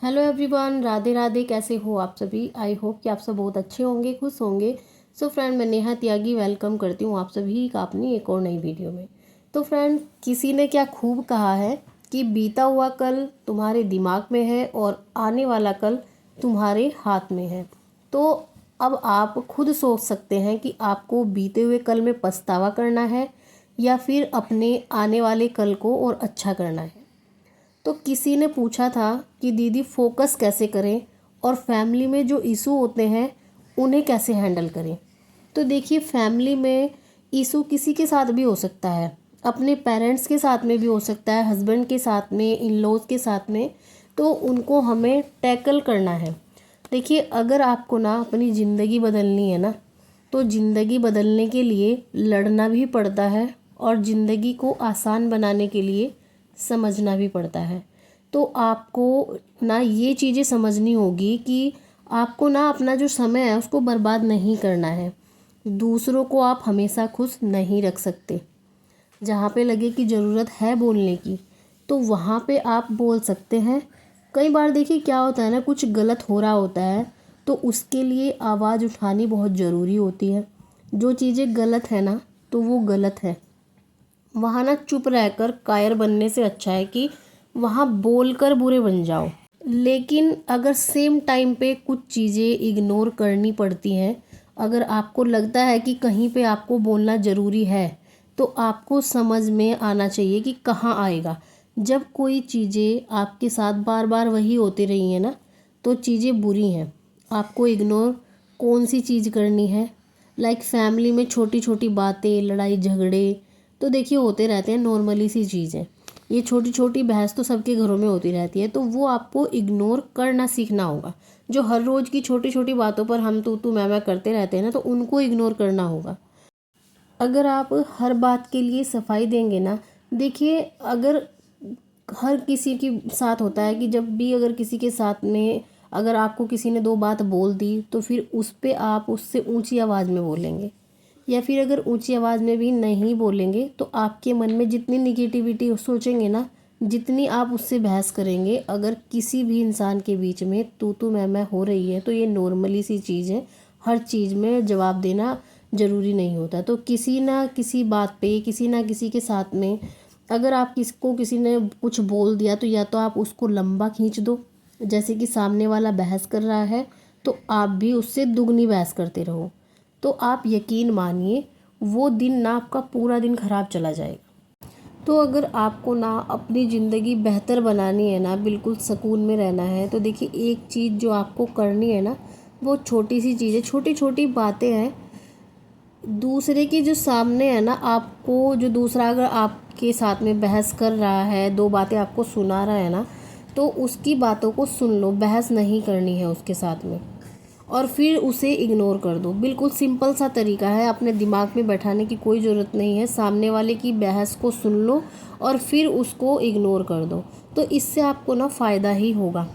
Hello everyone, Radhe Radhe. कैसे हो आप सभी? आई होप कि आप सब बहुत अच्छे होंगे, खुश होंगे। सो फ्रेंड, मैं नेहा त्यागी वेलकम करती हूँ आप सभी का अपनी एक और नई वीडियो में। तो फ्रेंड, किसी ने क्या खूब कहा है कि बीता हुआ कल तुम्हारे दिमाग में है और आने वाला कल तुम्हारे हाथ में है। तो अब आप खुद सोच सकते हैं कि आपको बीते हुए कल में पछतावा करना है या फिर अपने आने वाले कल को और अच्छा करना है। तो किसी ने पूछा था कि दीदी फोकस कैसे करें और फैमिली में जो इशू होते हैं उन्हें कैसे हैंडल करें। तो देखिए, फैमिली में इशू किसी के साथ भी हो सकता है, अपने पेरेंट्स के साथ में भी हो सकता है, हस्बैंड के साथ में, इन लॉज के साथ में। तो उनको हमें टैकल करना है। देखिए, अगर आपको ना अपनी ज़िंदगी बदलनी है ना, तो ज़िंदगी बदलने के लिए लड़ना भी पड़ता है और ज़िंदगी को आसान बनाने के लिए समझना भी पड़ता है। तो आपको ना ये चीज़ें समझनी होगी कि आपको ना अपना जो समय है उसको बर्बाद नहीं करना है। दूसरों को आप हमेशा खुश नहीं रख सकते। जहाँ पे लगे कि ज़रूरत है बोलने की, तो वहाँ पे आप बोल सकते हैं। कई बार देखिए क्या होता है ना, कुछ गलत हो रहा होता है तो उसके लिए आवाज़ उठानी बहुत ज़रूरी होती है। जो चीज़ें गलत है ना, तो वो गलत है। वहाँ ना चुप रहकर कायर बनने से अच्छा है कि वहाँ बोलकर बुरे बन जाओ। लेकिन अगर सेम टाइम पे कुछ चीज़ें इग्नोर करनी पड़ती हैं, अगर आपको लगता है कि कहीं पे आपको बोलना ज़रूरी है, तो आपको समझ में आना चाहिए कि कहाँ आएगा। जब कोई चीज़ें आपके साथ बार बार वही होती रही हैं ना, तो चीज़ें बुरी हैं। आपको इग्नोर कौन सी चीज़ करनी है? लाइक फैमिली में छोटी छोटी बातें, लड़ाई झगड़े तो देखिए होते रहते हैं, नॉर्मली सी चीज़ है। ये छोटी छोटी बहस तो सबके घरों में होती रहती है, तो वो आपको इग्नोर करना सीखना होगा। जो हर रोज़ की छोटी छोटी बातों पर हम तू मैं करते रहते हैं ना, तो उनको इग्नोर करना होगा। अगर आप हर बात के लिए सफाई देंगे ना, देखिए, अगर हर किसी के साथ होता है कि जब भी अगर किसी के साथ में अगर आपको किसी ने दो बात बोल दी, तो फिर उस पे आप उससे ऊंची आवाज़ में बोलेंगे, या फिर अगर ऊंची आवाज़ में भी नहीं बोलेंगे तो आपके मन में जितनी निगेटिविटी सोचेंगे ना, जितनी आप उससे बहस करेंगे। अगर किसी भी इंसान के बीच में तू मैं हो रही है, तो ये नॉर्मली सी चीज़ है। हर चीज़ में जवाब देना ज़रूरी नहीं होता। तो किसी ना किसी बात पे, किसी ना किसी के साथ में अगर आप किसको किसी ने कुछ बोल दिया, तो या तो आप उसको लंबा खींच दो, जैसे कि सामने वाला बहस कर रहा है तो आप भी उससे दुगनी बहस करते रहो। तो आप यकीन मानिए, वो दिन ना आपका पूरा दिन ख़राब चला जाएगा। तो अगर आपको ना अपनी ज़िंदगी बेहतर बनानी है ना, बिल्कुल सुकून में रहना है, तो देखिए एक चीज़ जो आपको करनी है ना, वो छोटी सी चीज़ें, छोटी छोटी बातें हैं। दूसरे के जो सामने है ना, आपको जो दूसरा अगर आपके साथ में बहस कर रहा है, दो बातें आपको सुना रहा है ना, तो उसकी बातों को सुन लो, बहस नहीं करनी है उसके साथ में। और फिर उसे इग्नोर कर दो। बिल्कुल सिंपल सा तरीका है, अपने दिमाग में बैठाने की कोई ज़रूरत नहीं है। सामने वाले की बहस को सुन लो और फिर उसको इग्नोर कर दो। तो इससे आपको ना फ़ायदा ही होगा।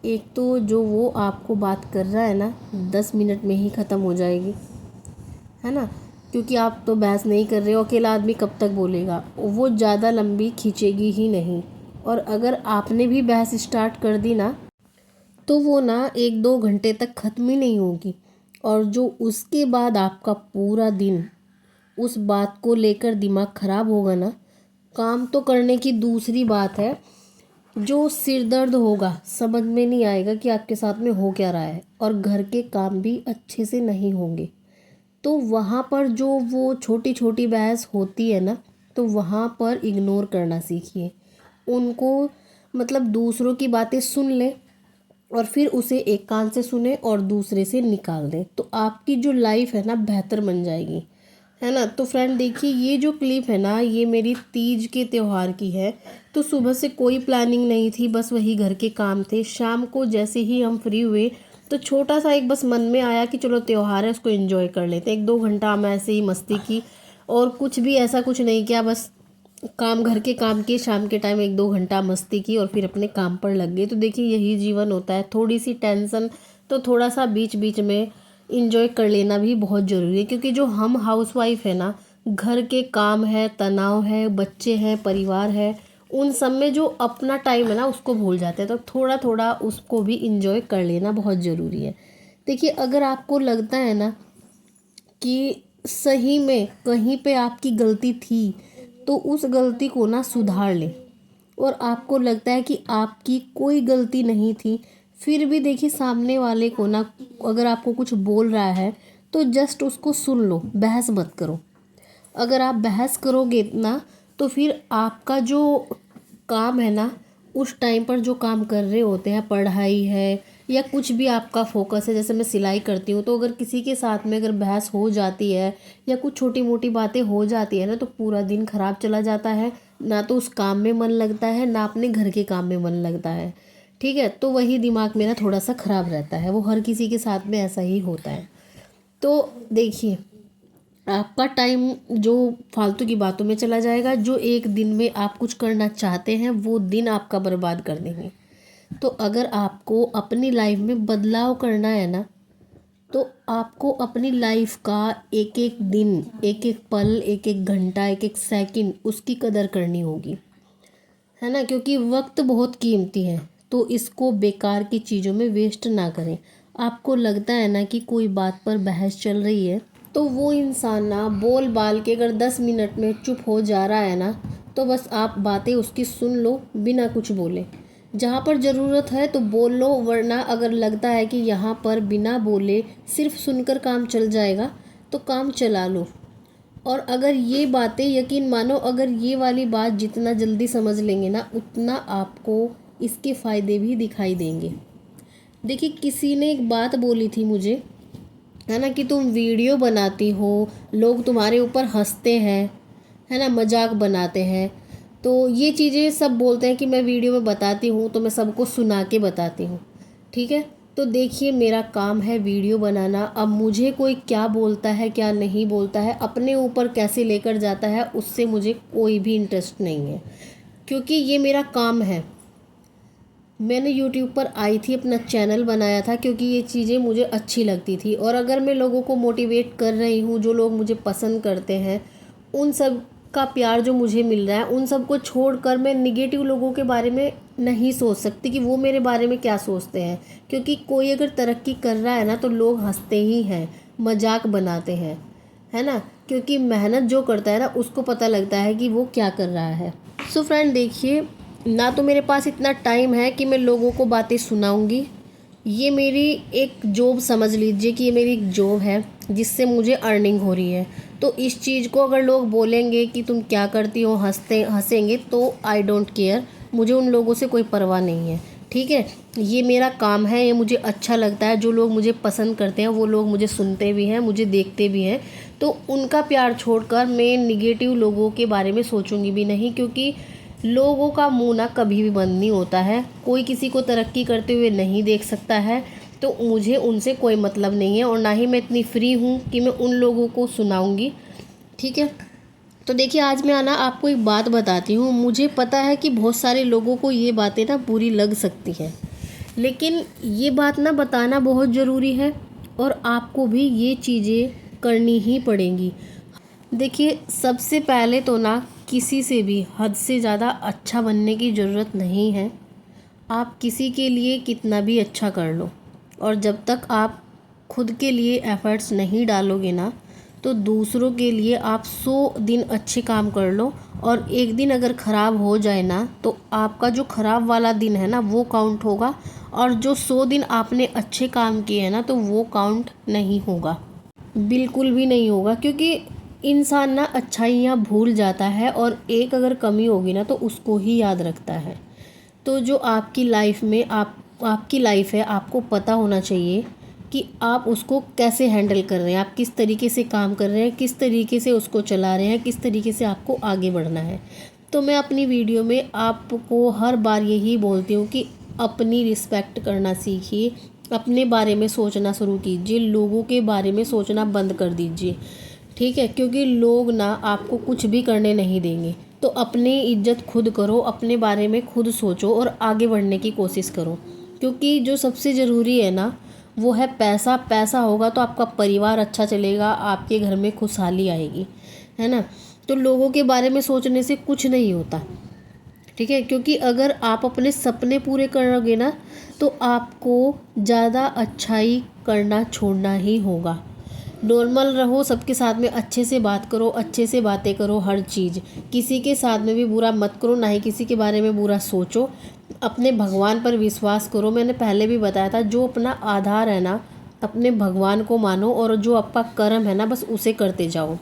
एक तो जो वो आपको बात कर रहा है ना, 10 मिनट में ही ख़त्म हो जाएगी, है ना। क्योंकि आप तो बहस नहीं कर रहे हो, अकेला आदमी कब तक बोलेगा, वो ज़्यादा लंबी खींचेगी ही नहीं। और अगर आपने भी बहस स्टार्ट कर दी ना, तो वो ना 1-2 घंटे तक ख़त्म ही नहीं होगी। और जो उसके बाद आपका पूरा दिन उस बात को लेकर दिमाग ख़राब होगा ना, काम तो करने की दूसरी बात है, जो सिर दर्द होगा, समझ में नहीं आएगा कि आपके साथ में हो क्या रहा है, और घर के काम भी अच्छे से नहीं होंगे। तो वहाँ पर जो वो छोटी छोटी बहस होती है ना, तो वहाँ पर इग्नोर करना सीखिए उनको। मतलब दूसरों की बातें सुन ले और फिर उसे एक कान से सुने और दूसरे से निकाल दें, तो आपकी जो लाइफ है ना बेहतर बन जाएगी, है ना। तो फ्रेंड देखिए, ये जो क्लिप है ना, ये मेरी तीज के त्यौहार की है। तो सुबह से कोई प्लानिंग नहीं थी, बस वही घर के काम थे। शाम को जैसे ही हम फ्री हुए, तो छोटा सा एक बस मन में आया कि चलो त्यौहार है, उसको एंजॉय कर लेते हैं। 1-2 घंटा हम ऐसे ही मस्ती की और कुछ भी ऐसा कुछ नहीं किया, बस काम, घर के काम किए, शाम के टाइम 1-2 घंटा मस्ती की और फिर अपने काम पर लग गए। तो देखिए यही जीवन होता है, थोड़ी सी टेंशन तो थोड़ा सा बीच बीच में इंजॉय कर लेना भी बहुत ज़रूरी है। क्योंकि जो हम हाउसवाइफ है ना, घर के काम है, तनाव है, बच्चे हैं, परिवार है, उन सब में जो अपना टाइम है ना उसको भूल जाते हैं। तो थोड़ा थोड़ा उसको भी इंजॉय कर लेना बहुत ज़रूरी है। देखिए, अगर आपको लगता है ना कि सही में कहीं पे आपकी गलती थी, तो उस गलती को ना सुधार लें। और आपको लगता है कि आपकी कोई गलती नहीं थी, फिर भी देखिए सामने वाले को ना अगर आपको कुछ बोल रहा है तो जस्ट उसको सुन लो, बहस मत करो। अगर आप बहस करोगे ना तो फिर आपका जो काम है ना, उस टाइम पर जो काम कर रहे होते हैं, पढ़ाई है या कुछ भी आपका फोकस है, जैसे मैं सिलाई करती हूँ, तो अगर किसी के साथ में अगर बहस हो जाती है या कुछ छोटी मोटी बातें हो जाती है ना, तो पूरा दिन खराब चला जाता है। ना तो उस काम में मन लगता है, ना अपने घर के काम में मन लगता है। ठीक है, तो वही दिमाग मेरा थोड़ा सा ख़राब रहता है। वो हर किसी के साथ में ऐसा ही होता है। तो देखिए, आपका टाइम जो फालतू की बातों में चला जाएगा, जो एक दिन में आप कुछ करना चाहते हैं वो दिन आपका बर्बाद कर देंगे। तो अगर आपको अपनी लाइफ में बदलाव करना है ना, तो आपको अपनी लाइफ का एक एक दिन, एक एक पल, एक एक घंटा, एक एक सेकंड उसकी कदर करनी होगी, है ना। क्योंकि वक्त बहुत कीमती है, तो इसको बेकार की चीज़ों में वेस्ट ना करें। आपको लगता है ना कि कोई बात पर बहस चल रही है, तो वो इंसान ना बोल बाल के अगर 10 मिनट में चुप हो जा रहा है ना, तो बस आप बातें उसकी सुन लो बिना कुछ बोले। जहाँ पर ज़रूरत है तो बोल लो, वरना अगर लगता है कि यहाँ पर बिना बोले सिर्फ सुनकर काम चल जाएगा तो काम चला लो। और अगर ये बातें, यकीन मानो, अगर ये वाली बात जितना जल्दी समझ लेंगे ना, उतना आपको इसके फ़ायदे भी दिखाई देंगे। देखिए, किसी ने एक बात बोली थी मुझे, है ना, कि तुम वीडियो बनाती हो, लोग तुम्हारे ऊपर हंसते हैं, है ना, मजाक बनाते हैं। तो ये चीज़ें सब बोलते हैं कि मैं वीडियो में बताती हूँ तो मैं सबको सुना के बताती हूँ। ठीक है, तो देखिए मेरा काम है वीडियो बनाना। अब मुझे कोई क्या बोलता है क्या नहीं बोलता है, अपने ऊपर कैसे लेकर जाता है, उससे मुझे कोई भी इंटरेस्ट नहीं है, क्योंकि ये मेरा काम है। मैंने यूट्यूब पर आई थी, अपना चैनल बनाया था क्योंकि ये चीज़ें मुझे अच्छी लगती थी। और अगर मैं लोगों को मोटिवेट कर रही हूँ, जो लोग मुझे पसंद करते हैं, उन सब का प्यार जो मुझे मिल रहा है, उन सब को छोड़कर मैं निगेटिव लोगों के बारे में नहीं सोच सकती कि वो मेरे बारे में क्या सोचते हैं। क्योंकि कोई अगर तरक्की कर रहा है ना, तो लोग हंसते ही हैं, मजाक बनाते हैं, है ना। क्योंकि मेहनत जो करता है ना, उसको पता लगता है कि वो क्या कर रहा है। सो फ्रेंड, देखिए, ना तो मेरे पास इतना टाइम है कि मैं लोगों को बातें सुनाऊंगी। ये मेरी एक जॉब समझ लीजिए कि ये मेरी एक जॉब है जिससे मुझे अर्निंग हो रही है। तो इस चीज़ को अगर लोग बोलेंगे कि तुम क्या करती हो, हंसेंगे, तो आई डोंट केयर। मुझे उन लोगों से कोई परवाह नहीं है। ठीक है, ये मेरा काम है, ये मुझे अच्छा लगता है। जो लोग मुझे पसंद करते हैं वो लोग मुझे सुनते भी हैं, मुझे देखते भी हैं। तो उनका प्यार छोड़कर मैं निगेटिव लोगों के बारे में सोचूंगी भी नहीं, क्योंकि लोगों का मुंह ना कभी भी बंद नहीं होता है। कोई किसी को तरक्की करते हुए नहीं देख सकता है, तो मुझे उनसे कोई मतलब नहीं है। और ना ही मैं इतनी फ्री हूँ कि मैं उन लोगों को सुनाऊंगी। ठीक है, तो देखिए, आज मैं आना आपको एक बात बताती हूँ। मुझे पता है कि बहुत सारे लोगों को ये बातें ना बुरी लग सकती हैं, लेकिन ये बात ना बताना बहुत ज़रूरी है और आपको भी ये चीज़ें करनी ही पड़ेंगी। देखिए, सबसे पहले तो ना किसी से भी हद से ज़्यादा अच्छा बनने की ज़रूरत नहीं है। आप किसी के लिए कितना भी अच्छा कर लो, और जब तक आप खुद के लिए एफ़र्ट्स नहीं डालोगे ना, तो दूसरों के लिए आप 100 दिन अच्छे काम कर लो, और एक दिन अगर ख़राब हो जाए ना, तो आपका जो ख़राब वाला दिन है ना वो काउंट होगा, और जो 100 दिन आपने अच्छे काम किए हैं ना, तो वो काउंट नहीं होगा, बिल्कुल भी नहीं होगा। क्योंकि इंसान ना अच्छाइयाँ भूल जाता है, और एक अगर कमी होगी ना तो उसको ही याद रखता है। तो जो आपकी लाइफ में आपकी लाइफ है, आपको पता होना चाहिए कि आप उसको कैसे हैंडल कर रहे हैं, आप किस तरीके से काम कर रहे हैं, किस तरीके से उसको चला रहे हैं, किस तरीके से आपको आगे बढ़ना है। तो मैं अपनी वीडियो में आपको हर बार यही बोलती हूँ कि अपनी रिस्पेक्ट करना सीखिए, अपने बारे में सोचना शुरू कीजिए, लोगों के बारे में सोचना बंद कर दीजिए। ठीक है, क्योंकि लोग ना आपको कुछ भी करने नहीं देंगे। तो अपनी इज्जत खुद करो, अपने बारे में खुद सोचो और आगे बढ़ने की कोशिश करो। क्योंकि जो सबसे ज़रूरी है ना, वो है पैसा। पैसा होगा तो आपका परिवार अच्छा चलेगा, आपके घर में खुशहाली आएगी, है ना। तो लोगों के बारे में सोचने से कुछ नहीं होता। ठीक है, क्योंकि अगर आप अपने सपने पूरे करोगे ना तो आपको ज़्यादा अच्छाई करना छोड़ना ही होगा। नॉर्मल रहो, सबके साथ में अच्छे से बात करो, अच्छे से बातें करो, हर चीज़ किसी के साथ में भी बुरा मत करो, ना ही किसी के बारे में बुरा सोचो। अपने भगवान पर विश्वास करो। मैंने पहले भी बताया था, जो अपना आधार है ना, अपने भगवान को मानो और जो आपका कर्म है ना बस उसे करते जाओ।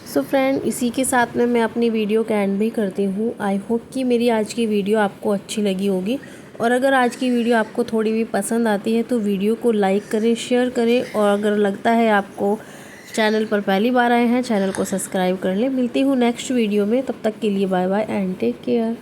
सो फ्रेंड, इसी के साथ में मैं अपनी वीडियो का एंड भी करती हूँ। आई होप कि मेरी आज की वीडियो आपको अच्छी लगी होगी, और अगर आज की वीडियो आपको थोड़ी भी पसंद आती है तो वीडियो को लाइक करें, शेयर करें, और अगर लगता है आपको चैनल पर पहली बार आए हैं, चैनल को सब्सक्राइब कर लें। मिलती हूँ नेक्स्ट वीडियो में, तब तक के लिए bye bye and take care.